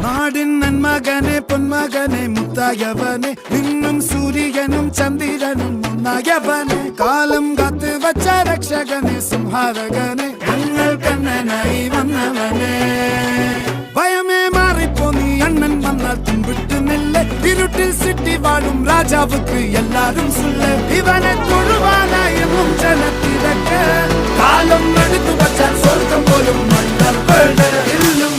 നാടിൻ നന്മകനെ പൊന്മകനെ മുത്തായവനെ നിന്നും സൂര്യനും ചന്ദ്രനും ഒന്നായവനെ കാലം കാത്ത് വച്ച രക്ഷകനെ സംഹാരകനെ ഞങ്ങൾ കണ്ണനായി വന്നവനെ ഭയമേ മാറിപ്പോ നീ അണ്ണൻ വന്നാൽ തുമ്പിട്ട് നില്ല ഇരുട്ടിൽ സിറ്റി വാഴും രാജാവുക്ക് എല്ലാരും സുല്ല ഇവനെ തൊഴുവാനായും ജനത്തിരക്ക് കാലം എടുത്തു വച്ചാൽ സ്വർഗം പോലും മണ്ണർ ഇല്ലും